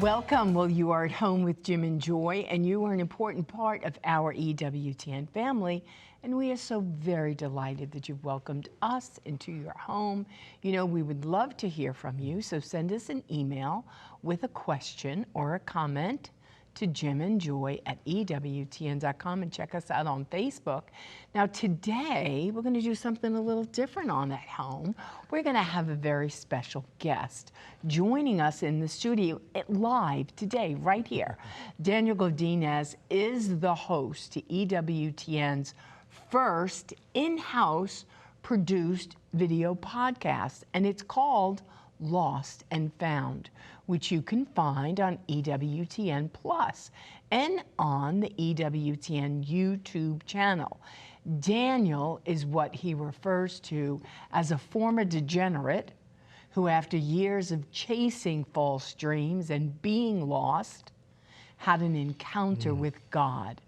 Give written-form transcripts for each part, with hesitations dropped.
Welcome. Well, you are at home with Jim and Joy, and you are an important part of our EWTN family. And we are so very delighted that you've welcomed us into your home. You know, we would love to hear from you, so send us an email with a question or a comment to jimandjoy@EWTN.com and check us out on Facebook. Now today, we're going to do something a little different on At Home. We're going to have a very special guest joining us in the studio live today, right here. Daniel Godinez is the host to EWTN's first in-house produced video podcast, and it's called Lost and Found, which you can find on EWTN Plus and on the EWTN YouTube channel. Daniel is what he refers to as a former degenerate who, after years of chasing false dreams and being lost, had an encounter with God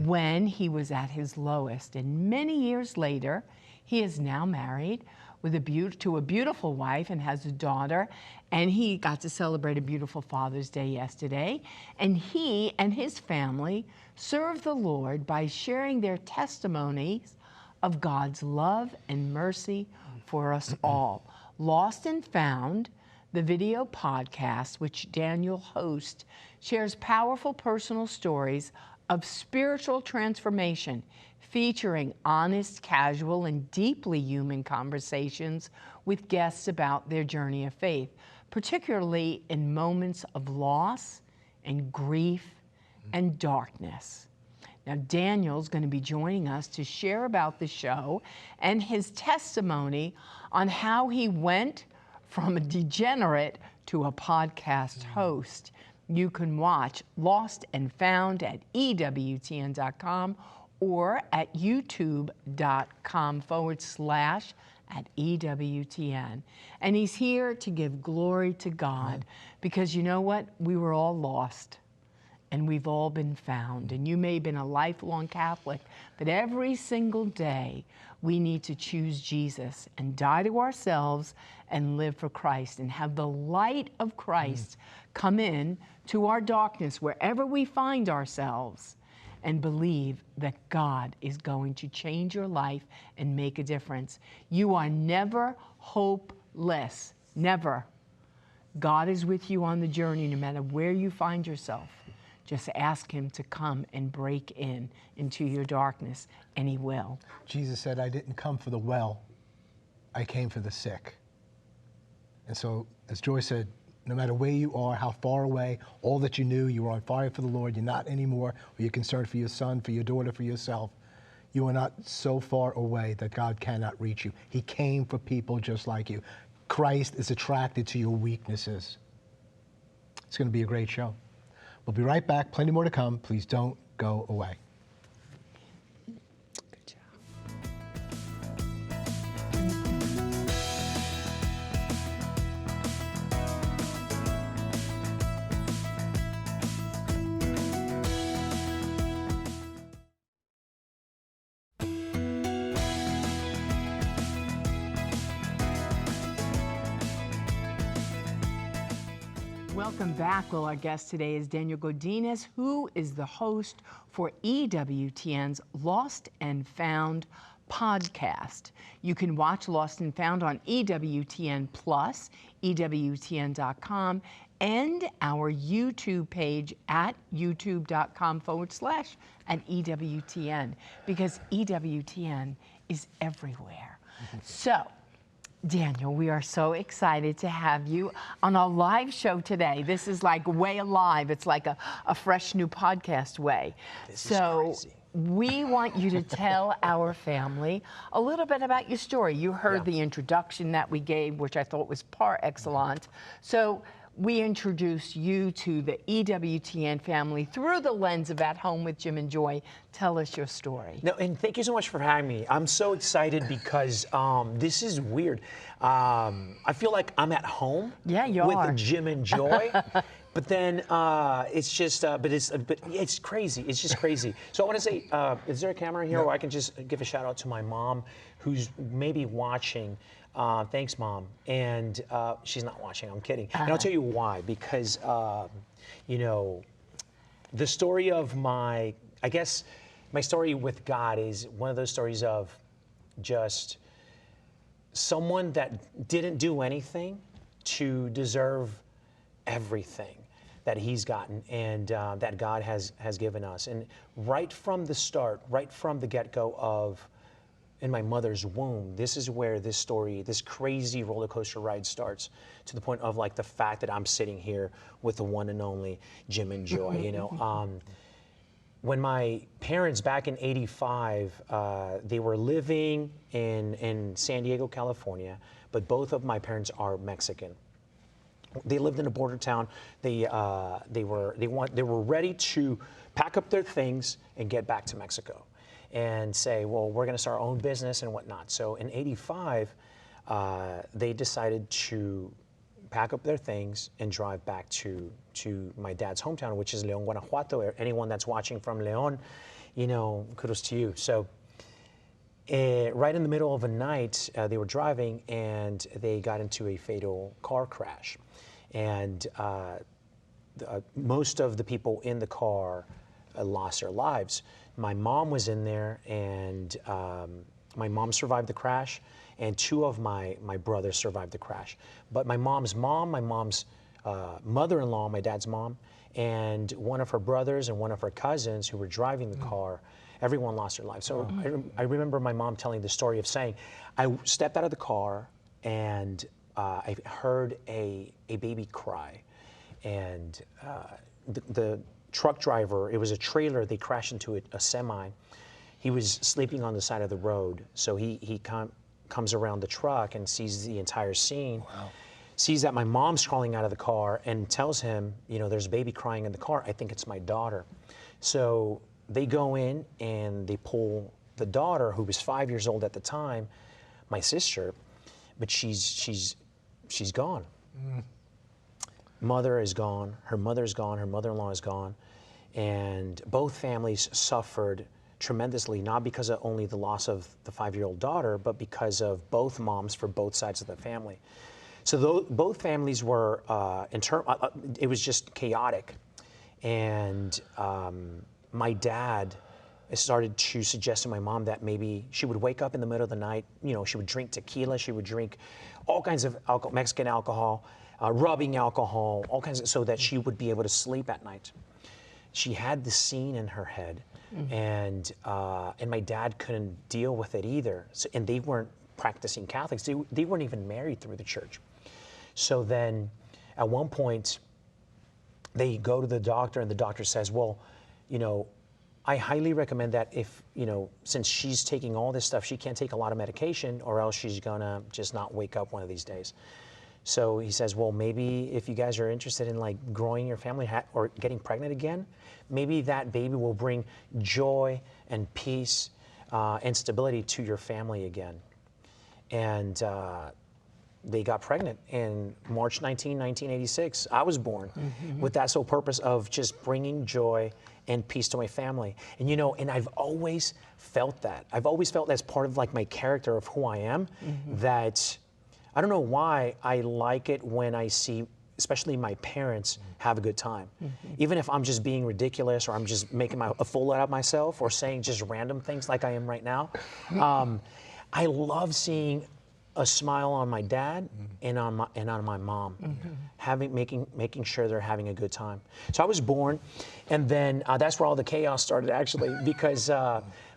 when he was at his lowest. And many years later, he is now married with to a beautiful wife and has a daughter, and he got to celebrate a beautiful Father's Day yesterday. And he and his family serve the Lord by sharing their testimonies of God's love and mercy for us all. Lost and Found, the video podcast, which Daniel hosts, shares powerful personal stories of spiritual transformation, featuring honest, casual, and deeply human conversations with guests about their journey of faith, particularly in moments of loss and grief and darkness. Now, Daniel's going to be joining us to share about the show and his testimony on how he went from a degenerate to a podcast host. You can watch Lost and Found at EWTN.com or at youtube.com/@EWTN. And he's here to give glory to God, because you know what? We were all lost and we've all been found. And you may have been a lifelong Catholic, but every single day we need to choose Jesus and die to ourselves and live for Christ and have the light of Christ come in to our darkness wherever we find ourselves, and believe that God is going to change your life and make a difference. You are never hopeless, never. God is with you on the journey no matter where you find yourself. Just ask him to come and break into your darkness, and he will. Jesus said, I didn't come for the well, I came for the sick. And so, as Joy said, no matter where you are, how far away, all that you knew, you were on fire for the Lord, you're not anymore, or you're concerned for your son, for your daughter, for yourself, you are not so far away that God cannot reach you. He came for people just like you. Christ is attracted to your weaknesses. It's going to be a great show. We'll be right back. Plenty more to come. Please don't go away. Good job. Welcome back. Well, our guest today is Daniel Godinez, who is the host for EWTN's Lost and Found podcast. You can watch Lost and Found on EWTN Plus, EWTN.com, and our YouTube page at youtube.com/@EWTN, because EWTN is everywhere. So, Daniel, we are so excited to have you on our live show today. This is like way alive. It's like a fresh new podcast way. This is crazy. We want you to tell our family a little bit about your story. You heard the introduction that we gave, which I thought was par excellence. So we introduced you to the EWTN family through the lens of At Home with Jim and Joy. Tell us your story. No, and thank you so much for having me. I'm so excited because this is weird. I feel like I'm at home with Jim and Joy. But then it's just, but it's crazy. It's just crazy. So I want to say, is there a camera here where I can just give a shout out to my mom, who's maybe watching? Thanks, Mom. And she's not watching, I'm kidding. And I'll tell you why, because, you know, the story of my story with God is one of those stories of just someone that didn't do anything to deserve everything that he's gotten and that God has given us. And right from the start, right from the get-go of in my mother's womb, this is where this story, this crazy roller coaster ride starts, to the point of like the fact that I'm sitting here with the one and only Jim and Joy. You know, when my parents back in '85, they were living in San Diego, California, but both of my parents are Mexican. They lived in a border town. They were ready to pack up their things and get back to Mexico, and say, well, we're going to start our own business and whatnot. So in '85, they decided to pack up their things and drive back to my dad's hometown, which is León, Guanajuato. Anyone that's watching from León, you know, kudos to you. So right in the middle of a night, they were driving and they got into a fatal car crash. And most of the people in the car lost their lives. My mom was in there, and my mom survived the crash, and two of my brothers survived the crash. But my mom's mother-in-law, my dad's mom, and one of her brothers and one of her cousins who were driving the car, everyone lost their lives. So I remember my mom telling the story of saying, I stepped out of the car and I heard a baby cry, and the truck driver, it was a trailer, they crashed into a semi. He was sleeping on the side of the road, so he comes around the truck and sees the entire scene. Wow. Sees that my mom's crawling out of the car and tells him, you know, there's a baby crying in the car. I think it's my daughter. So they go in and they pull the daughter, who was 5 years old at the time, my sister, but she's gone. Mother is gone, her mother's gone, her mother-in-law is gone, and both families suffered tremendously, not because of only the loss of the 5-year-old daughter, but because of both moms for both sides of the family. So both families were, it was just chaotic. And my dad started to suggest to my mom that maybe she would wake up in the middle of the night, you know, she would drink tequila, she would drink all kinds of Mexican alcohol, rubbing alcohol, all kinds of, so that she would be able to sleep at night. She had the scene in her head, and my dad couldn't deal with it either. So, and they weren't practicing Catholics. They weren't even married through the church. So then, at one point, they go to the doctor, and the doctor says, well, you know, I highly recommend that if, you know, since she's taking all this stuff, she can't take a lot of medication, or else she's gonna just not wake up one of these days. So he says, well, maybe if you guys are interested in like growing your family or getting pregnant again, maybe that baby will bring joy and peace and stability to your family again. And they got pregnant in March 19, 1986. I was born with that sole purpose of just bringing joy and peace to my family. And you know, and I've always felt that. I've always felt that's part of like my character of who I am, that I don't know why I like it when I see, especially my parents, have a good time. Even if I'm just being ridiculous, or I'm just making a fool out of myself, or saying just random things like I am right now. I love seeing a smile on my dad and on my mom, making sure they're having a good time. So I was born, and then that's where all the chaos started, actually, because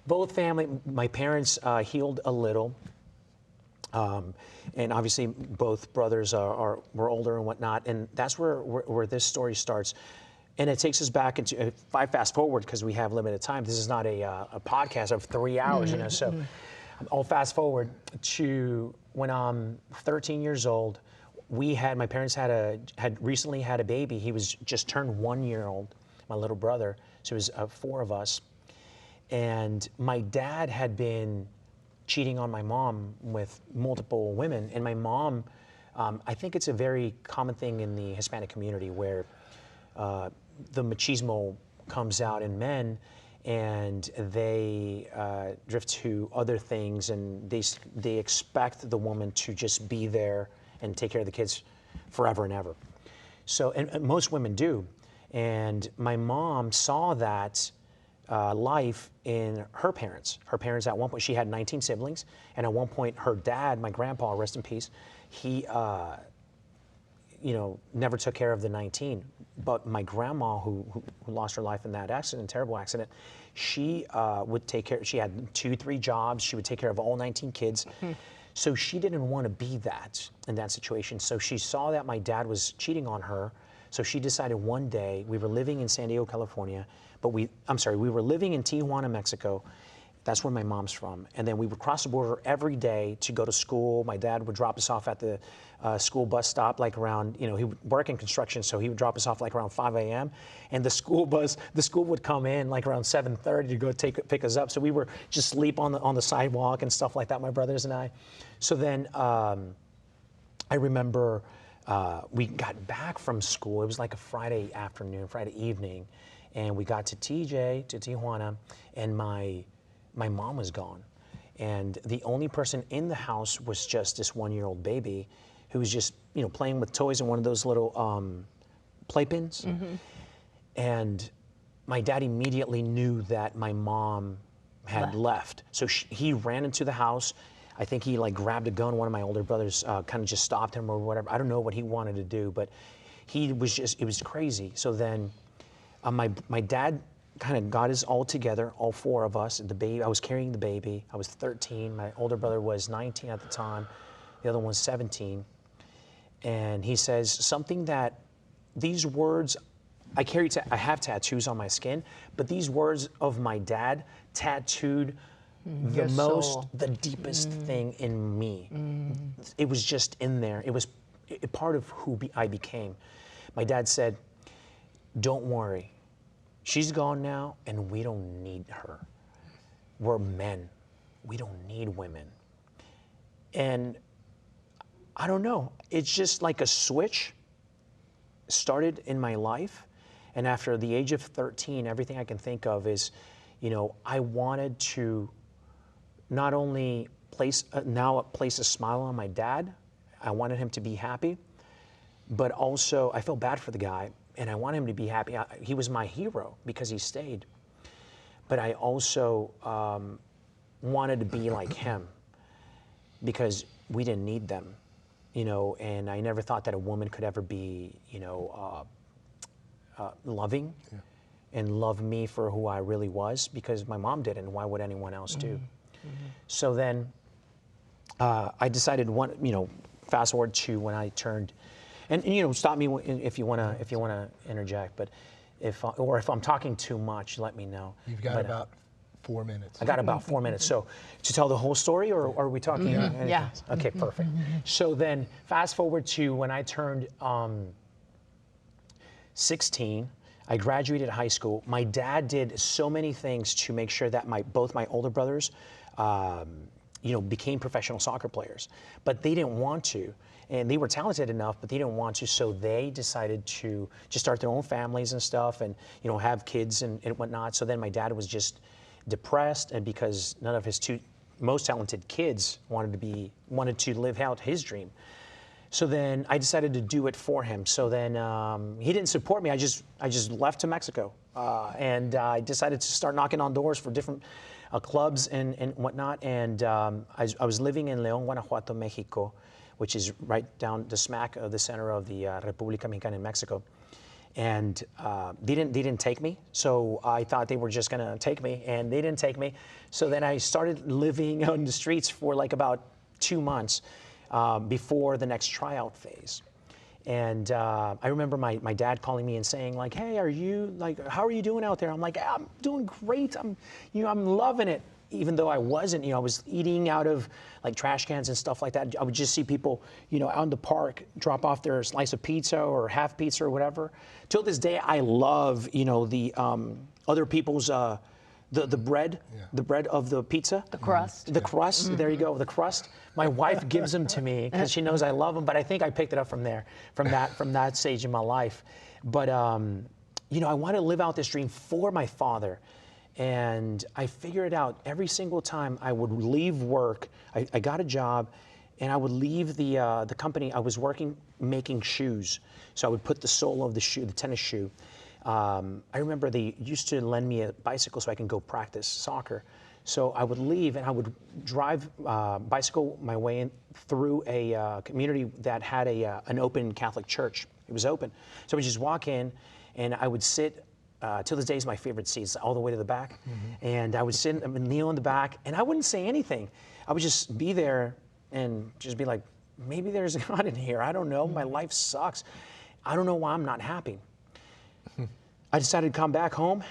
both family, my parents healed a little. And obviously both brothers were older and whatnot, and that's where this story starts. And it takes us back into, if I fast forward, because we have limited time, this is not a podcast of 3 hours, you know, so I'll fast forward to when I'm 13 years old. My parents had recently had a baby. He was just turned 1 year old, my little brother, so it was 4 of us. And my dad had been cheating on my mom with multiple women. And my mom, I think it's a very common thing in the Hispanic community where the machismo comes out in men, and they drift to other things, and they expect the woman to just be there and take care of the kids forever and ever. So, and most women do. And my mom saw that life in her parents. Her parents, at one point, she had 19 siblings, and at one point, her dad, my grandpa, rest in peace, he, never took care of the 19. But my grandma, who lost her life in that accident, terrible accident, she would take care. She had 2-3 jobs. She would take care of all 19 kids. So she didn't want to be that in that situation. So she saw that my dad was cheating on her. So she decided one day, we were living in San Diego, California, but we were living in Tijuana, Mexico. That's where my mom's from. And then we would cross the border every day to go to school. My dad would drop us off at the school bus stop, like around, he would work in construction, so he would drop us off like around 5 a.m. And the school would come in like around 7:30 to go pick us up. So we were just sleep on the sidewalk and stuff like that, my brothers and I. So then I remember we got back from school. It was like a Friday afternoon, Friday evening, and we got to Tijuana, and my mom was gone. And the only person in the house was just this 1-year-old baby who was just, playing with toys in one of those little playpens. And my dad immediately knew that my mom had left. So he ran into the house. I think he grabbed a gun. One of my older brothers kind of just stopped him or whatever. I don't know what he wanted to do, but it was crazy. So then my dad kind of got us all together, all 4 of us. The baby, I was carrying the baby. I was 13. My older brother was 19 at the time. The other one was 17. And he says something that these words, I have tattoos on my skin, but these words of my dad tattooed the deepest thing in me. It was just in there. It was a part of who I became. My dad said, "Don't worry. She's gone now, and we don't need her. We're men. We don't need women." And I don't know. It's just like a switch started in my life. And after the age of 13, everything I can think of is, I wanted to not only place a smile on my dad. I wanted him to be happy, but also I felt bad for the guy. And I want him to be happy. He was my hero because he stayed. But I also wanted to be like him because we didn't need them, and I never thought that a woman could ever be, loving and love me for who I really was, because my mom didn't. Why would anyone else do? So then I decided fast forward to when I turned. And stop me if you wanna interject. But if I'm talking too much, let me know. You've got about 4 minutes. I got about 4 minutes. So to tell the whole story, or are we talking? Yeah. Okay, perfect. So then fast forward to when I turned 16. I graduated high school. My dad did so many things to make sure that both my older brothers, became professional soccer players, but they didn't want to. And they were talented enough, but they didn't want to, so they decided to just start their own families and stuff, and have kids and whatnot. So then my dad was just depressed, and because none of his 2 most talented kids wanted to live out his dream. So then I decided to do it for him. So then he didn't support me. I just left to Mexico, and I decided to start knocking on doors for different clubs and whatnot. And I was living in León, Guanajuato, Mexico, which is right down the smack of the center of the República Mexicana in Mexico. And they didn't take me, so I thought they were just gonna take me, and they didn't take me. So then I started living on the streets for like about 2 months before the next tryout phase. And I remember my dad calling me and saying like, "Hey, how are you doing out there?" I'm like, "I'm doing great. I'm loving it." Even though I wasn't, I was eating out of like trash cans and stuff like that. I would just see people, out in the park drop off their slice of pizza or half pizza or whatever. Till this day, I love, the other people's, the bread, the bread of the pizza. The crust. The crust, there you go, the crust. My wife gives them to me because she knows I love them, but I think I picked it up from there, from that stage in my life. But, I want to live out this dream for my father. And I figured out every single time I would leave work, I got a job, and I would leave the company I was working making shoes. So I would put the sole of the shoe, the tennis shoe. I remember they used to lend me a bicycle so I can go practice soccer. So I would leave and I would drive bicycle my way in through a community that had an open Catholic church. It was open. So I would just walk in and I would sit, till this day is my favorite seats, all the way to the back. And I would sit and kneel in the back and I wouldn't say anything. I would just be there and just be like, maybe there's God in here. I don't know. My life sucks. I don't know why I'm not happy. I decided to come back home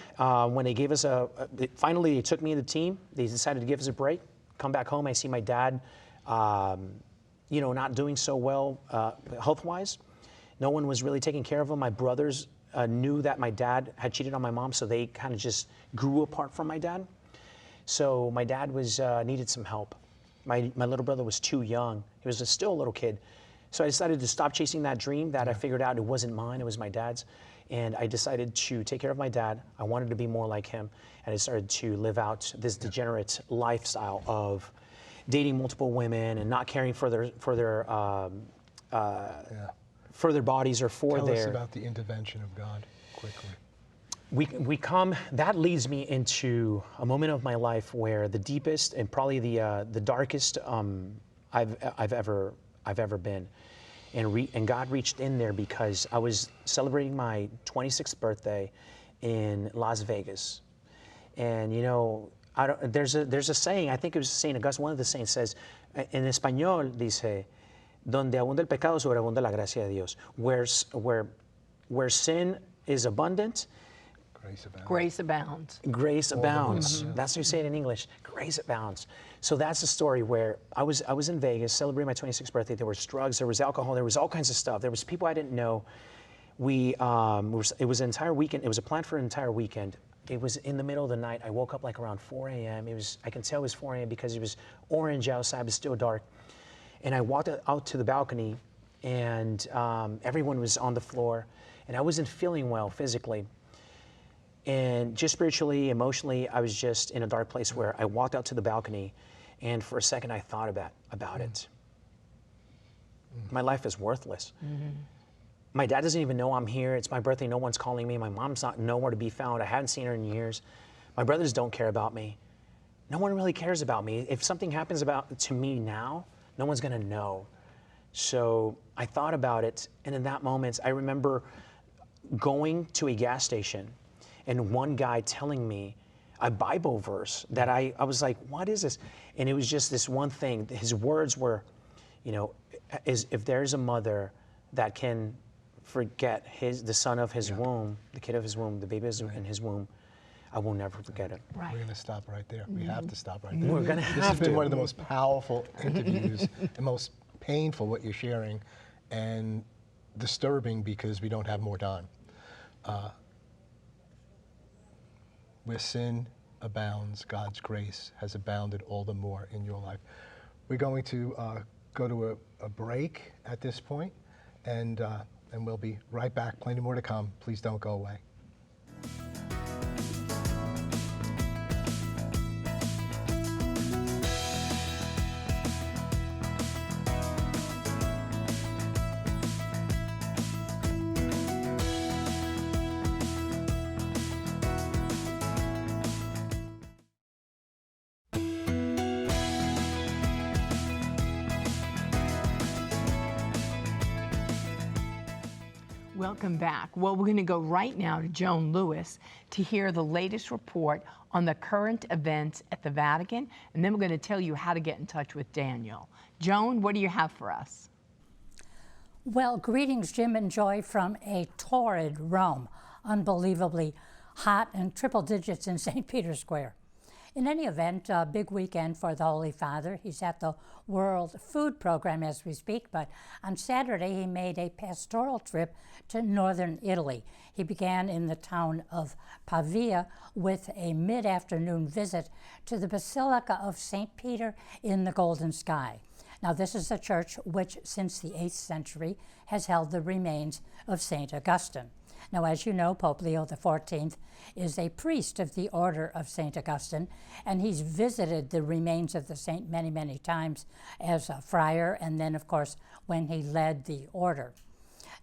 when they gave us finally they took me and the team. They decided to give us a break. Come back home, I see my dad, not doing so well health-wise. No one was really taking care of him. My brothers knew that my dad had cheated on my mom, so they kind of just grew apart from my dad. So my dad needed some help. My little brother was too young. He was still a little kid. So I decided to stop chasing that dream that I figured out it wasn't mine, it was my dad's. And I decided to take care of my dad. I wanted to be more like him. And I started to live out this degenerate lifestyle of dating multiple women and not caring for their bodies or for Tell their... us about the intervention of God, quickly. That leads me into a moment of my life where the deepest and probably the darkest I've ever been. And God reached in there because I was celebrating my 26th birthday in Las Vegas. And there's a saying, I think it was St. Augustine, one of the saints says, en español dice, donde abunda el pecado, sobreabunda la gracia de Dios. Where sin is abundant, grace abounds. Grace abounds. That's how you say it in English. Grace abounds. So that's the story where I was in Vegas celebrating my 26th birthday. There was drugs, there was alcohol, there was all kinds of stuff. There was people I didn't know. It was an entire weekend. It was a plan for an entire weekend. It was in the middle of the night. I woke up like around 4 a.m. I can tell it was 4 a.m. because it was orange outside, but still dark. And I walked out to the balcony, and everyone was on the floor, and I wasn't feeling well physically. And just spiritually, emotionally, I was just in a dark place where I walked out to the balcony, and for a second I thought about it. My life is worthless. My dad doesn't even know I'm here. It's my birthday. No one's calling me. My mom's not nowhere to be found. I haven't seen her in years. My brothers don't care about me. No one really cares about me. If something happens to me now, no one's going to know. So I thought about it, and in that moment, I remember going to a gas station and one guy telling me a Bible verse that I was like, what is this? And it was just this one thing. His words were, if there's a mother that can forget the son of his womb, the kid of his womb, the baby in his womb, I will never forget it. Right. We're going to stop right there. We have to stop right there. We're going to have to. This has been one of the most powerful interviews and most painful, what you're sharing, and disturbing because we don't have more time. Where sin abounds, God's grace has abounded all the more in your life. We're going to go to a break at this point, and we'll be right back. Plenty more to come. Please don't go away. Welcome back. Well, we're going to go right now to Joan Lewis to hear the latest report on the current events at the Vatican, and then we're going to tell you how to get in touch with Daniel. Joan, what do you have for us? Well, greetings, Jim and Joy, from a torrid Rome. Unbelievably hot and triple digits in St. Peter's Square. In any event, a big weekend for the Holy Father. He's at the World Food Program as we speak, but on Saturday he made a pastoral trip to northern Italy. He began in the town of Pavia with a mid-afternoon visit to the Basilica of St. Peter in the Golden Sky. Now, this is a church which, since the 8th century, has held the remains of St. Augustine. Now, as you know, Pope Leo XIV is a priest of the Order of St. Augustine, and he's visited the remains of the saint many, many times as a friar, and then, of course, when he led the order.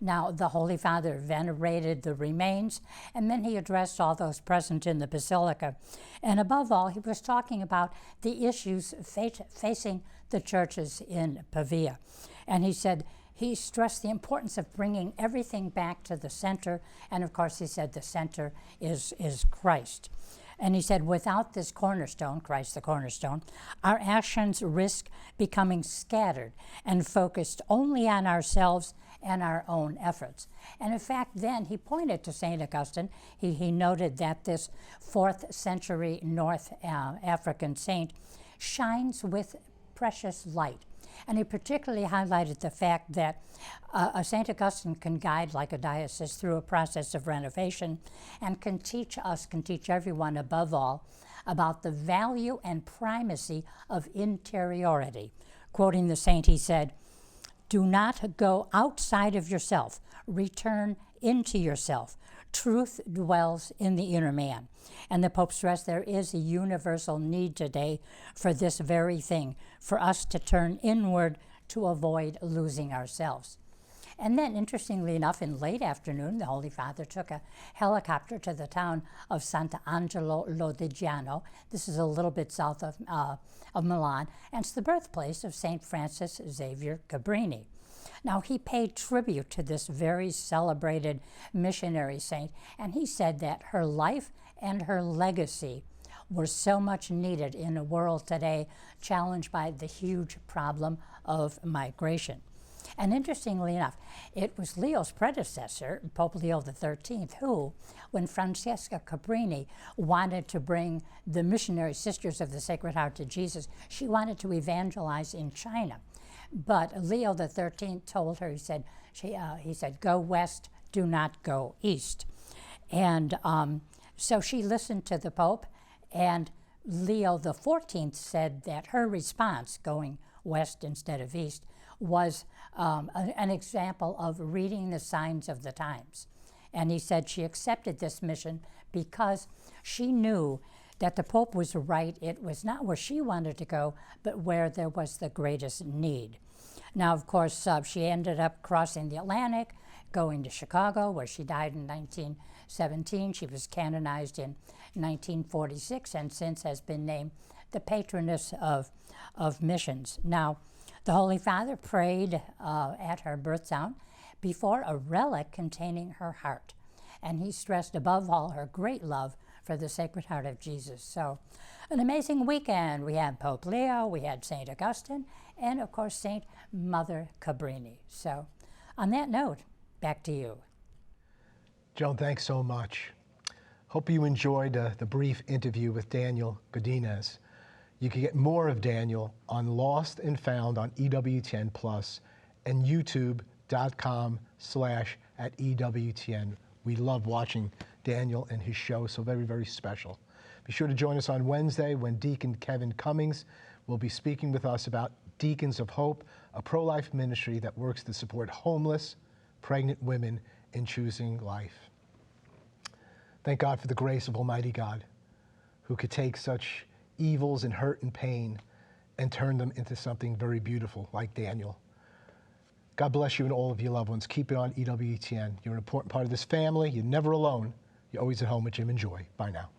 Now, the Holy Father venerated the remains, and then he addressed all those present in the Basilica. And above all, he was talking about the issues facing the churches in Pavia. And he said, he stressed the importance of bringing everything back to the center, and of course he said the center is Christ. And he said, without this cornerstone, Christ the cornerstone, our actions risk becoming scattered and focused only on ourselves and our own efforts. And in fact, then he pointed to St. Augustine. He noted that this 4th century North African saint shines with precious light. And he particularly highlighted the fact that St. Augustine can guide like a diocese through a process of renovation and can teach everyone above all about the value and primacy of interiority. Quoting the saint, he said, "Do not go outside of yourself, return into yourself. Truth dwells in the inner man." And the Pope stressed there is a universal need today for this very thing, for us to turn inward to avoid losing ourselves. And then, interestingly enough, in late afternoon, the Holy Father took a helicopter to the town of Sant'Angelo Lodigiano. This is a little bit south of Milan, and it's the birthplace of St. Francis Xavier Cabrini. Now, he paid tribute to this very celebrated missionary saint, and he said that her life and her legacy were so much needed in a world today challenged by the huge problem of migration. And interestingly enough, it was Leo's predecessor, Pope Leo XIII, who, when Francesca Cabrini wanted to bring the missionary Sisters of the Sacred Heart to Jesus, she wanted to evangelize in China. But Leo XIII told her, he said, go west, do not go east. And so she listened to the Pope, and Leo XIV said that her response, going west instead of east, was an example of reading the signs of the times. And he said she accepted this mission because she knew that the Pope was right. It was not where she wanted to go, but where there was the greatest need. Now, of course, she ended up crossing the Atlantic, going to Chicago, where she died in 1917. She was canonized in 1946, and since has been named the patroness of missions. Now, the Holy Father prayed at her birth sound before a relic containing her heart, and he stressed above all her great love for the Sacred Heart of Jesus. So, an amazing weekend. We had Pope Leo, we had St. Augustine, and of course, St. Mother Cabrini. So, on that note, back to you. Joan, thanks so much. Hope you enjoyed the brief interview with Daniel Godinez. You can get more of Daniel on Lost and Found on EWTN Plus and youtube.com/@EWTN. We love watching Daniel and his show, so very, very special. Be sure to join us on Wednesday when Deacon Kevin Cummings will be speaking with us about Deacons of Hope, a pro-life ministry that works to support homeless, pregnant women in choosing life. Thank God for the grace of Almighty God, who could take such evils and hurt and pain and turn them into something very beautiful, like Daniel. God bless you and all of your loved ones. Keep it on EWTN. You're an important part of this family. You're never alone. You're always at home with Jim and Joy. Bye now.